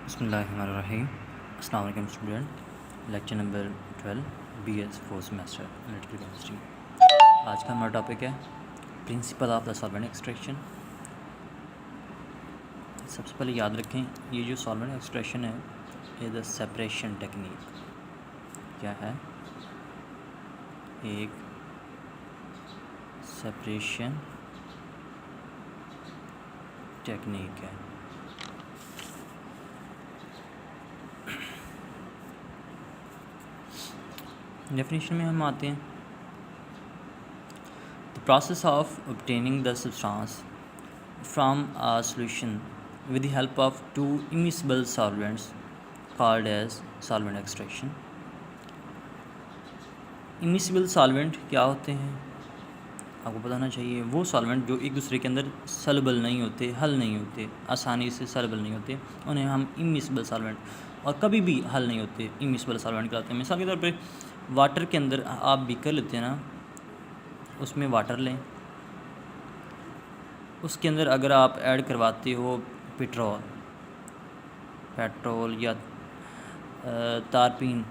बिस्मिल्लाहिर्रहमानिर्रहीम। अस्सलाम वालेकुम student. Lecture number 12 BS 4 semester analytical chemistry. आज का हमारा टॉपिक है principle of the solvent extraction. सबसे पहले याद रखें, ये जो सॉल्वेंट एक्सट्रैक्शन है ये द सेपरेशन टेक्निक क्या है? एक सेपरेशन टेक्निक है। डेफिनेशन में हम आते हैं, the process of obtaining the substance from a solution with the help of two immiscible solvents called as solvent extraction. Immiscible solvent क्या होते हैं आपको पता होना चाहिए। वो सॉल्वेंट जो एक दूसरे के अंदर सॉल्युबल नहीं होते, हल नहीं होते, आसानी से सॉल्युबल नहीं होते, उन्हें हम इमिसिबल सॉल्वेंट, और कभी भी हल नहीं होते, इमिसिबल सॉल्वेंट कहलाते हैं। मिसाल के तौर पे वाटर के अंदर आप बीकर लेते हैं ना, उसमें वाटर लें, उसके अंदर अगर आप ऐड करवाते हो पेट्रोल या तारपीन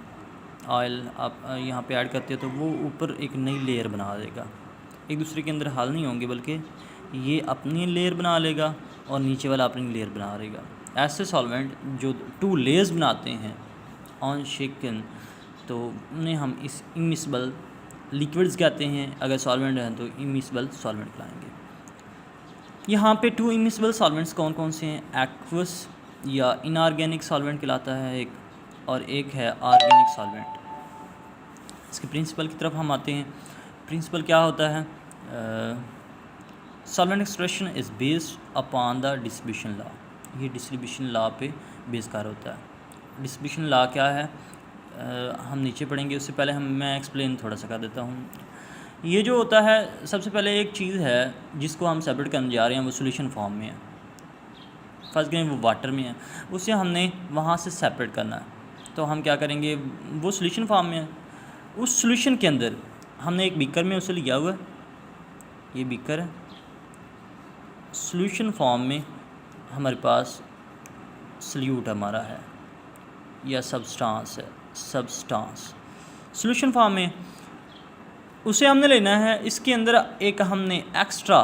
ऑयल आप यहाँ पे ऐड करते हो, तो वो ऊपर एक नई लेयर बना देगा। एक दूसरे के अंदर हल नहीं होंगे, बल्कि ये अपनी लेयर बना लेगा और नीचे वाला अपनी लेयर बना लेगा। ऐसे सॉल्वेंट जो टू लेयर्स बनाते हैं ऑन शेकन, तो उन्हें हम इस इमिसिबल लिक्विड्स कहते हैं। अगर सॉल्वेंट हैं तो इमिसिबल सॉल्वेंट कहलाएंगे। यहाँ पे टू इमिसिबल सॉल्वेंट्स कौन कौन से हैं? एक्वस या इनऑर्गेनिक सॉल्वेंट कहलाता है एक, और एक है ऑर्गेनिक सॉल्वेंट। इसके प्रिंसिपल की तरफ हम आते हैं। प्रिंसिपल क्या होता है? Solvent extraction is based upon the distribution law. ये डिस्ट्रीब्यूशन लॉ पे बेस कार होता है। डिस्ट्रीब्यूशन लॉ क्या है हम नीचे पढ़ेंगे, उससे पहले मैं एक्सप्लेन थोड़ा सा कर देता हूँ। ये जो होता है, सबसे पहले एक चीज़ है जिसको हम सेपरेट करने जा रहे हैं, वो सॉल्यूशन फॉर्म में है। फर्स्ट करें वो वाटर में है, उसे हमने वहाँ से सेपरेट करना है। तो हम क्या करेंगे, वो सॉल्यूशन फॉर्म में है, उस सॉल्यूशन के अंदर हमने एक बीकर में उसे लिया हुआ है, ये बीकर है। सॉल्यूशन फॉर्म में हमारे पास सल्यूट हमारा है या सब्सटेंस है, सब्सटेंस सॉल्यूशन फॉर्म में उसे हमने लेना है। इसके अंदर एक हमने extra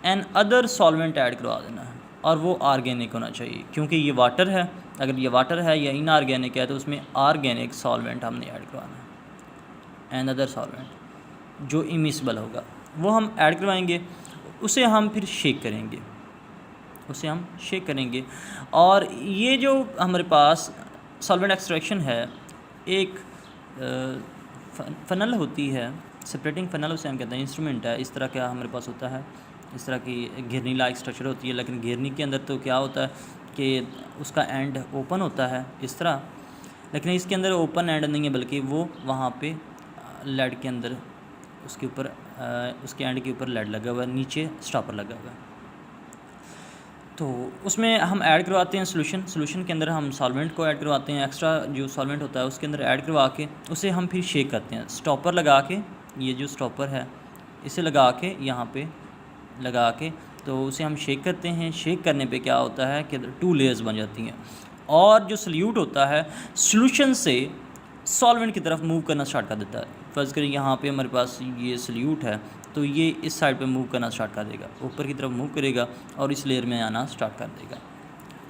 another solvent add करवा देना है, और वो ऑर्गेनिक होना चाहिए, क्योंकि ये वाटर है। अगर ये वाटर है या इनऑर्गेनिक है तो उसमें ऑर्गेनिक सॉल्वेंट हमने ऐड करवाना है। एन अदर सॉल्वेंट जो इमिसिबल होगा वो हम ऐड करवाएंगे। उसे हम फिर शेक करेंगे, उसे हम शेक करेंगे। और ये जो हमारे पास सॉल्वेंट एक्सट्रैक्शन है, एक फनल होती है, सेपरेटिंग फनल उसे हम कहते हैं, इंस्ट्रूमेंट है। इस तरह का हमारे पास होता है, इस तरह की घिरनी लाइक स्ट्रक्चर होती है। लेकिन घिरनी के अंदर तो क्या होता है कि उसका एंड ओपन होता है इस तरह, लेकिन इसके अंदर ओपन एंड नहीं है, बल्कि वो वहाँ पे लेड के अंदर उसके ऊपर उसके एंड के ऊपर लेड लगा हुआ है, नीचे स्टॉपर लगा हुआ है। तो उसमें हम ऐड करवाते हैं सॉल्यूशन के अंदर हम सॉल्वेंट को ऐड करवाते हैं। एक्स्ट्रा जो सॉल्वेंट होता है उसके अंदर ऐड करवा के उसे हम फिर शेक करते हैं। स्टॉपर लगा के, ये जो स्टॉपर है इसे लगा के यहाँ पे लगा के, तो उसे हम शेक करते हैं। शेक करने पे क्या होता है कि टू लेयर्स बन जाती हैं, और जो सल्यूट होता है सॉल्यूशन से सॉल्वेंट की तरफ मूव करना स्टार्ट कर देता है। फर्ज करें यहाँ पे हमारे पास ये सल्यूट है, तो ये इस साइड पे मूव करना स्टार्ट कर देगा, ऊपर की तरफ मूव करेगा और इस लेयर में आना स्टार्ट कर देगा।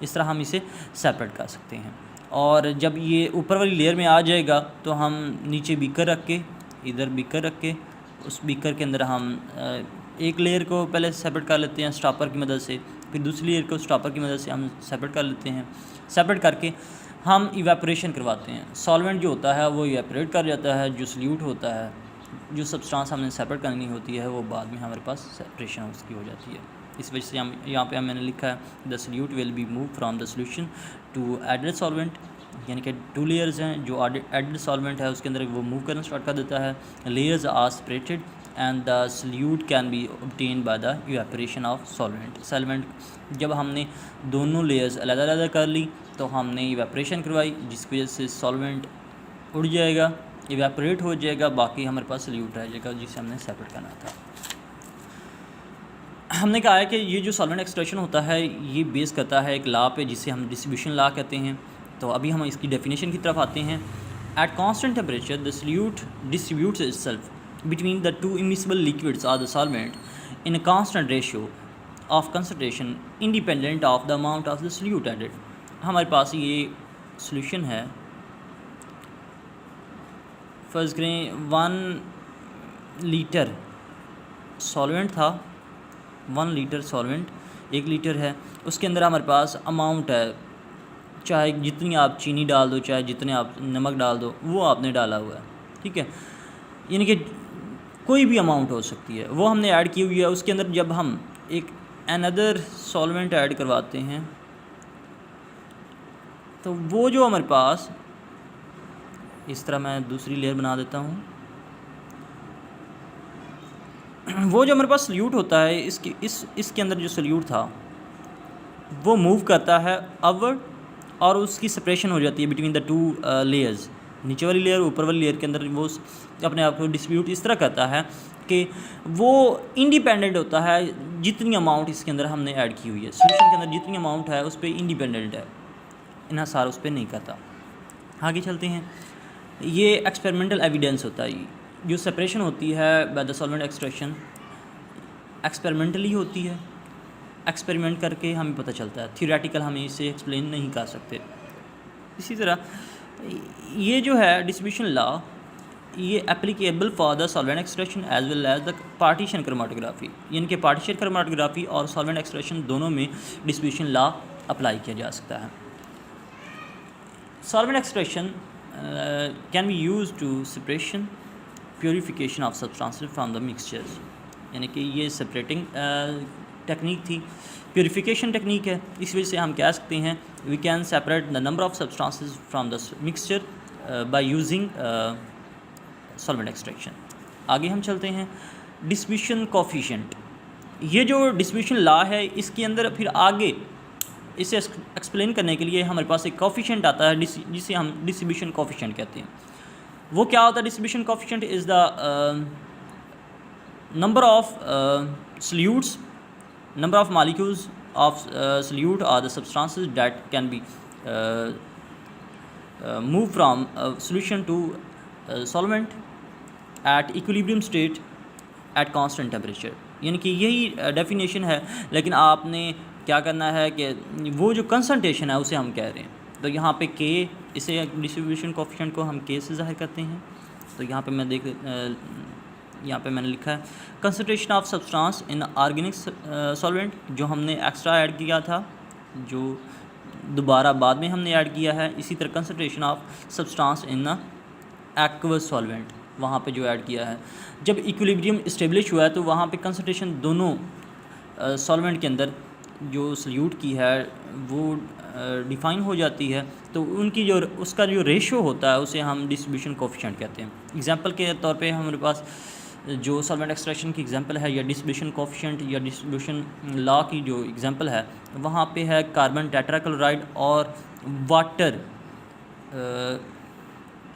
इस तरह हम इसे सेपरेट कर सकते हैं। और जब ये ऊपर वाली लेयर में आ जाएगा तो हम नीचे बीकर रख के, इधर बीकर रख के, उस बीकर के अंदर हम एक लेयर को पहले सेपरेट कर लेते हैं स्टॉपर की मदद से, फिर दूसरी लेयर को स्टॉपर की मदद से हम सेपरेट कर लेते हैं। सेपरेट करके हम इवेपोरेशन करवाते हैं। सॉल्वेंट जो होता है वो इवेपोरेट कर जाता है, जो सल्यूट होता है, जो सब्सटेंस हमने सेपरेट करनी होती है, वो बाद में हमारे पास सेपरेशन उसकी हो जाती है। इस वजह से हम यहाँ पे मैंने लिखा है the solute will be move from the solution to added solvent, यानी कि टू लेयर्स हैं। जो एडेड सॉल्वेंट है उसके अंदर वो मूव करना स्टार्ट कर देता है। Layers are separated and the solute can be obtain by the evaporation of solvent. जब हमने दोनों लेयर्स अलग कर ली तो हमने इवेपोरेशन करवाई, जिसकी वजह से सॉल्वेंट उड़ जाएगा, इवेपोरेट हो जाएगा, बाकी हमारे पास सल्यूट रह जाएगा जिसे हमने सेपरेट करना था। हमने कहा है कि ये जो सॉल्वेंट एक्सट्रैक्शन होता है ये बेस करता है एक लॉ पे जिसे हम डिस्ट्रीब्यूशन लॉ कहते हैं। तो अभी हम इसकी डेफिनेशन की तरफ आते हैं। At constant temperature the solute distributes itself between the two immiscible liquids or the solvent in a constant ratio of concentration independent of the amount of the solute added. हमारे पास ये सॉल्यूशन है, फर्ज करें 1 लीटर सॉल्वेंट था, 1 litre solvent 1 litre है, उसके अंदर हमारे पास अमाउंट है, चाहे जितनी आप चीनी डाल दो चाहे जितने आप नमक डाल दो वो आपने डाला हुआ है, ठीक है, यानी कि कोई भी अमाउंट हो सकती है वो हमने ऐड की हुई है। उसके अंदर जब हम एक अनदर सॉल्वेंट ऐड करवाते हैं तो वो जो हमारे पास, इस तरह मैं दूसरी लेयर बना देता हूँ, वो जो हमारे पास सॉल्यूट होता है इसके अंदर जो सॉल्यूट था वो मूव करता है अपवर्ड और उसकी सेपरेशन हो जाती है बिटवीन द टू लेयर्स। नीचे वाली लेयर ऊपर वाली लेयर के अंदर वो अपने आप को डिस्ट्रीब्यूट इस तरह करता है कि वो इंडिपेंडेंट होता है जितनी अमाउंट इसके अंदर हमने ऐड की हुई है। सॉल्यूशन के अंदर जितनी अमाउंट है उस पर इंडिपेंडेंट है, इन्हासार उस पर नहीं करता। आगे चलते हैं। ये एक्सपेरिमेंटल एविडेंस होता है, जो सेपरेशन होती है by the solvent extraction experimentally होती है, एक्सपेरिमेंट करके हमें पता चलता है, थियोरेटिकल हम इसे एक्सप्लेन नहीं कर सकते। इसी तरह ये जो है डिस्ट्रीब्यूशन लॉ ये applicable for the solvent extraction as well as the partition chromatography, यानी कि पार्टीशन क्रोमेटोग्राफी और सॉल्वेंट एक्सट्रैक्शन दोनों में डिस्ट्रीब्यूशन लॉ अप्लाई किया जा सकता है। Solvent extraction can be use to separation purification of substances from the mixtures, यानी कि ये सेपरेटिंग टेक्निक थी, प्योरीफिकेशन टेक्निक है। इस वजह से हम कह सकते हैं we can separate the number of substances from the mixture by using solvent extraction. आगे हम चलते हैं। डिस्ट्रीब्यूशन कोफिशिएंट, ये जो डिस्ट्रीब्यूशन लॉ है इसके अंदर फिर आगे इसे एक्सप्लेन करने के लिए हमारे पास एक कोफिशिएंट आता है जिसे हम डिस्ट्रीब्यूशन कोफिशिएंट कहते हैं। वो क्या होता है? Distribution coefficient is the number of solutes, number of molecules of solute or the substances that can be moved from solution to solvent at equilibrium state at constant temperature, यानी कि यही definition है। लेकिन आपने क्या करना है कि वो जो कंसंट्रेशन है उसे हम कह रहे हैं, तो यहाँ पे के, इसे डिस्ट्रीब्यूशन कोफिशिएंट को हम के से ज़ाहिर करते हैं। तो यहाँ पे यहाँ पे मैंने लिखा है concentration of substance in organic solvent, जो हमने एक्स्ट्रा ऐड किया था, जो दोबारा बाद में हमने ऐड किया है। इसी तरह concentration of substance in aqueous solvent, वहाँ पे जो ऐड किया है। जब इक्विलिब्रियम इस्टेब्लिश हुआ है तो वहाँ पे कंसंट्रेशन दोनों सॉल्वेंट के अंदर जो सॉल्यूट की है वो डिफ़ाइन हो जाती है, तो उनकी जो उसका जो रेशो होता है उसे हम डिस्ट्रीब्यूशन कोफिशिएंट कहते हैं। एग्जांपल के तौर पे हमारे पास जो सॉल्वेंट एक्सट्रैक्शन की एग्जांपल है या डिस्ट्रीब्यूशन कोफिशिएंट या डिस्ट्रीब्यूशन लॉ की जो एग्जांपल है, वहाँ पे है कार्बन टेट्राक्लोराइड और वाटर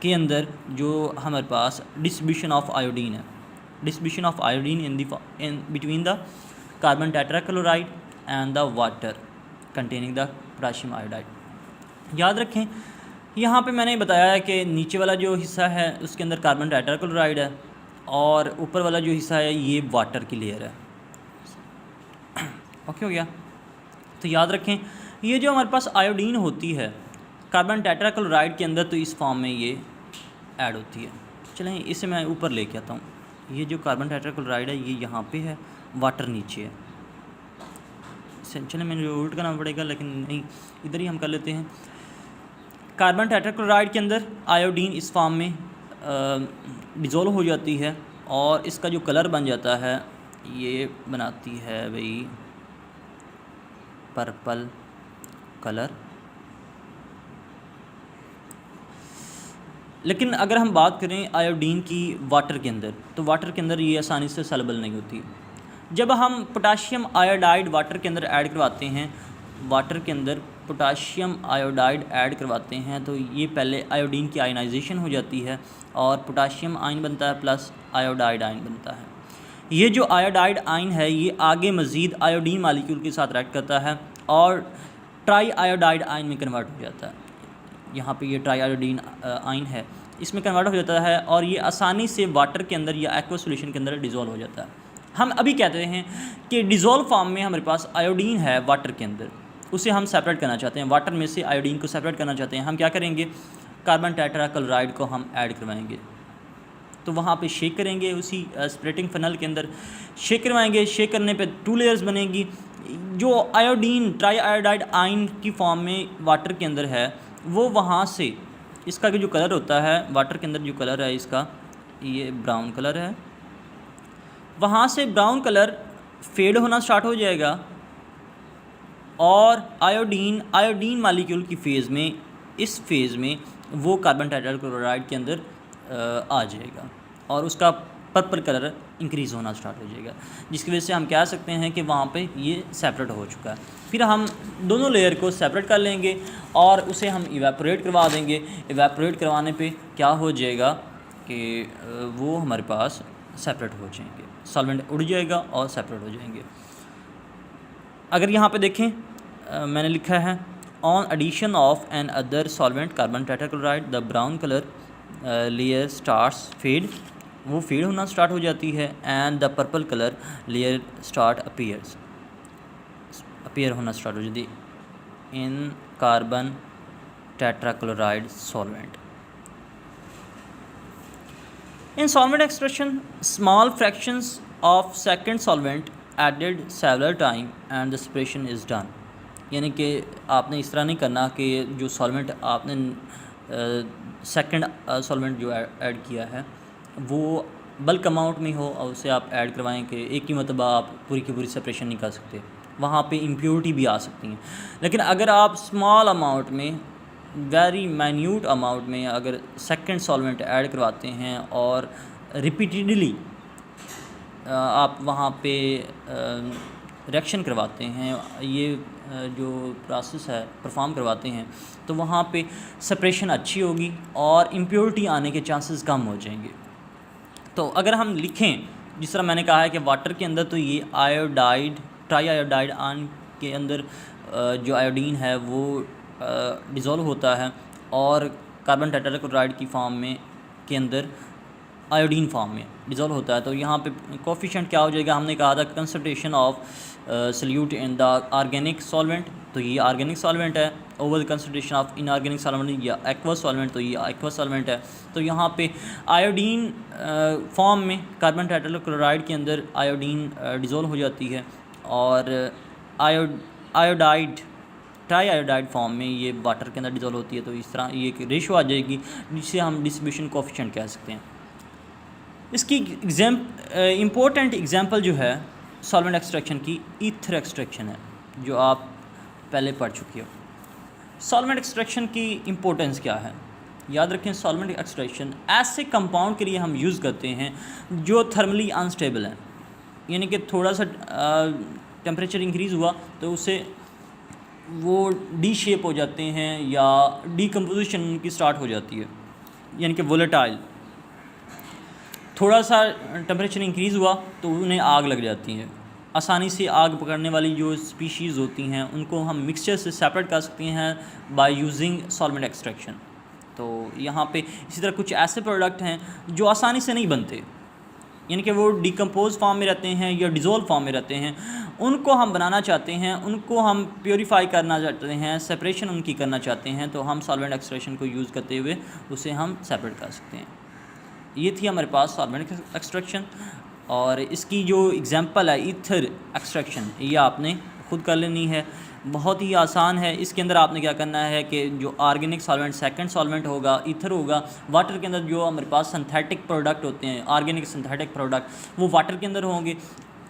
के अंदर जो हमारे पास डिस्ट्रीब्यूशन ऑफ आयोडीन है, distribution of iodine in between the carbon tetrachloride and the water containing the potassium iodide. याद रखें यहाँ पे मैंने बताया है कि नीचे वाला जो हिस्सा है उसके अंदर कार्बन टेट्राक्लोराइड है और ऊपर वाला जो हिस्सा है ये वाटर की लेयर है। ओके हो गया? तो याद रखें ये जो हमारे पास आयोडीन होती है कार्बन टेट्राक्लोराइड के अंदर, तो इस फॉर्म में ये ऐड होती है। चलें इसे मैं ऊपर लेके आता हूँ। ये जो कार्बन टेट्राक्लोराइड है ये यहाँ पे है, वाटर नीचे है। चलें मैंने उल्ट करना पड़ेगा, लेकिन नहीं, इधर ही हम कर लेते हैं। कार्बन टेट्राक्लोराइड के अंदर आयोडीन इस फॉर्म में डिज़ोल्व हो जाती है और इसका जो कलर बन जाता है ये बनाती है भाई पर्पल कलर। लेकिन अगर हम बात करें आयोडीन की वाटर के अंदर, तो वाटर के अंदर ये आसानी से सॉल्युबल नहीं होती। जब हम पोटाशियम आयोडाइड वाटर के अंदर ऐड करवाते हैं, वाटर के अंदर पोटाशियम आयोडाइड ऐड करवाते हैं, तो ये पहले आयोडीन की आयनाइजेशन हो जाती है और पोटाशियम आयन बनता है प्लस आयोडाइड आयन बनता है। ये जो आयोडाइड आयन है ये आगे मज़ीद आयोडीन मालिक्यूल के साथ रिएक्ट करता है और ट्राई आयोडाइड आयन में कन्वर्ट हो जाता है। यहाँ पे ये ट्राई आयोडीन आयन है, इसमें कन्वर्ट हो जाता है और ये आसानी से वाटर के अंदर या एक्वा सॉल्यूशन के अंदर डिज़ोल्व हो जाता है। हम अभी कहते हैं कि डिज़ोल्व फॉर्म में हमारे पास आयोडीन है वाटर के अंदर, उसे हम सेपरेट करना चाहते हैं, वाटर में से आयोडीन को सेपरेट करना चाहते हैं। हम क्या करेंगे, कार्बन टेट्राक्लोराइड को हम ऐड करवाएंगे, तो वहाँ पे शेक करेंगे, उसी स्प्लिटिंग फनल के अंदर शेक करवाएंगे। शेक करने पे 2 लेयर्स बनेगी। जो आयोडीन ट्राई आयोडाइड आयन की फॉर्म में वाटर के अंदर है वो वहाँ से, इसका जो कलर होता है वाटर के अंदर, जो कलर है इसका ये ब्राउन कलर है, वहाँ से ब्राउन कलर फेड होना स्टार्ट हो जाएगा और आयोडीन मालिक्यूल की फ़ेज़ में, इस फेज़ में वो कार्बन टेट्राक्लोराइड के अंदर आ जाएगा और उसका पर्पल कलर इंक्रीज़ होना स्टार्ट हो जाएगा, जिसकी वजह से हम कह सकते हैं कि वहाँ पे ये सेपरेट हो चुका है। फिर हम दोनों लेयर को सेपरेट कर लेंगे और उसे हम इवेपोरेट करवा देंगे। इवेपोरेट करवाने पे क्या हो जाएगा कि वो हमारे पास सेपरेट हो जाएंगे, सॉल्वेंट उड़ जाएगा और सेपरेट हो जाएंगे। अगर यहाँ पे देखें मैंने लिखा है on addition of another solvent carbon tetrachloride the brown colour layer starts fade, वो फेड होना स्टार्ट हो जाती है and the purple colour layer start appear होना स्टार्ट हो जाती है in carbon tetrachloride solvent. In solvent extraction, small fractions of second solvent added several time and the separation is done। यानी कि आपने इस तरह नहीं करना कि जो सॉल्वेंट आपने सेकंड सॉल्वेंट जो ऐड किया है वो बल्क अमाउंट में हो और उसे आप ऐड करवाएं कि एक ही मरतबा आप पूरी की पूरी सेपरेशन नहीं कर सकते, वहाँ पे इम्प्योरिटी भी आ सकती हैं। लेकिन अगर आप स्मॉल अमाउंट में, वेरी माइन्यूट अमाउंट में अगर सेकंड सॉल्वेंट ऐड करवाते हैं और रिपीटेडली आप वहाँ पे रिएक्शन करवाते हैं, ये जो प्रोसेस है परफॉर्म करवाते हैं, तो वहाँ पे सेपरेशन अच्छी होगी और इम्प्योरिटी आने के चांसेस कम हो जाएंगे। तो अगर हम लिखें जिस तरह मैंने कहा है कि वाटर के अंदर तो ये आयोडाइड, ट्राई आयोडाइड आयन के अंदर जो आयोडीन है वो डिज़ोल्व होता है और कार्बन टेट्राक्लोराइड की फॉर्म में के अंदर आयोडीन फॉर्म में डिज़ोल्व होता है। तो यहाँ पे कोफिशिएंट क्या हो जाएगा, हमने कहा था concentration of solute in the organic solvent, तो ये ऑर्गेनिक सॉल्वेंट है, over the concentration of inorganic solvent या एक्वा सॉल्वेंट, तो ये एक्वा सॉल्वेंट है। तो यहाँ पे आयोडीन फॉर्म में कार्बन टेट्राक्लोराइड के अंदर आयोडीन डिज़ोल्व हो जाती है और आयोडाइड ट्राई आयोडाइड फॉर्म में ये वाटर के अंदर डिज़ोल्व होती है। तो इस तरह ये एक रेशो आ जाएगी जिसे हम डिस्ट्रीब्यूशन कोफिशिएंट कह सकते हैं। इसकी इम्पोर्टेंट एग्जांपल जो है सॉल्वेंट एक्सट्रैक्शन की ईथर एक्सट्रैक्शन है, जो आप पहले पढ़ चुकी हो। सॉल्वेंट एक्सट्रैक्शन की इम्पोर्टेंस क्या है, याद रखें सॉल्वेंट एक्सट्रैक्शन ऐसे कंपाउंड के लिए हम यूज़ करते हैं जो थर्मली अनस्टेबल हैं, यानी कि थोड़ा सा टेम्परेचर इंक्रीज़ हुआ तो उससे वो डी शेप हो जाते हैं या डीकम्पोजिशन उनकी स्टार्ट हो जाती है, यानी कि वोलेटाइल। थोड़ा सा टेम्परेचर इंक्रीज़ हुआ तो उन्हें आग लग जाती है। आसानी से आग पकड़ने वाली जो स्पीशीज़ होती हैं उनको हम मिक्सचर से सेपरेट कर सकते हैं बाय यूजिंग सॉल्वेंट एक्सट्रैक्शन। तो यहाँ पे इसी तरह कुछ ऐसे प्रोडक्ट हैं जो आसानी से नहीं बनते, यानी कि वो डिकम्पोज फॉर्म में रहते हैं या डिज़ोल्व फॉर्म में रहते हैं, उनको हम बनाना चाहते हैं, उनको हम प्योरीफाई करना चाहते हैं, सेपरेशन उनकी करना चाहते हैं, तो हम सॉल्वेंट एक्सट्रैक्शन को यूज़ करते हुए उसे हम सेपरेट कर सकते हैं। ये थी हमारे पास सॉल्वेंट एक्सट्रैक्शन और इसकी जो एग्जांपल है ईथर एक्सट्रैक्शन, ये आपने खुद कर लेनी है, बहुत ही आसान है। इसके अंदर आपने क्या करना है कि जो ऑर्गेनिक सॉल्वेंट सेकंड सॉल्वेंट होगा, ईथर होगा, वाटर के अंदर जो हमारे पास सिंथेटिक प्रोडक्ट होते हैं, ऑर्गेनिक सिंथेटिक प्रोडक्ट वो वाटर के अंदर होंगे।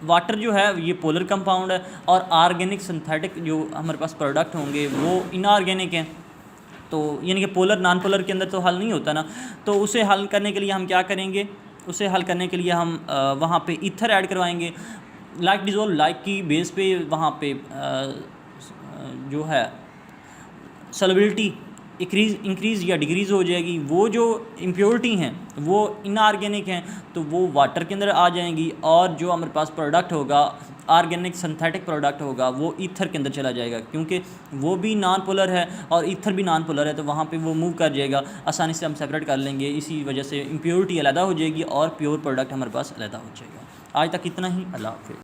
वाटर जो है ये पोलर कंपाउंड है और ऑर्गेनिक सिंथेटिक जो हमारे पास प्रोडक्ट होंगे वो इनऑर्गेनिक हैं। तो यानी कि पोलर नॉन पोलर के अंदर तो हल नहीं होता ना, तो उसे हल करने के लिए हम क्या करेंगे, उसे हल करने के लिए हम वहाँ पे ईथर ऐड करवाएंगे, लाइक डिज़ोल्व लाइक की बेस पे वहाँ पे जो है सॉल्युबिलिटी इंक्रीज़ या डिक्रीज़ हो जाएगी। वो जो इम्प्योरिटी हैं वो इनऑर्गेनिक हैं तो वो वाटर के अंदर आ जाएंगी, और जो हमारे पास प्रोडक्ट होगा ऑर्गेनिक सिंथेटिक प्रोडक्ट होगा वो ईथर के अंदर चला जाएगा, क्योंकि वो भी नॉन पोलर है और ईथर भी नॉन पोलर है, तो वहाँ पे वो मूव कर जाएगा, आसानी से हम सेपरेट कर लेंगे। इसी वजह से इम्प्योरिटी अलग हो जाएगी और प्योर प्रोडक्ट हमारे पास अलग हो जाएगा। आज तक इतना ही। अल्लाह हाफ़िज़।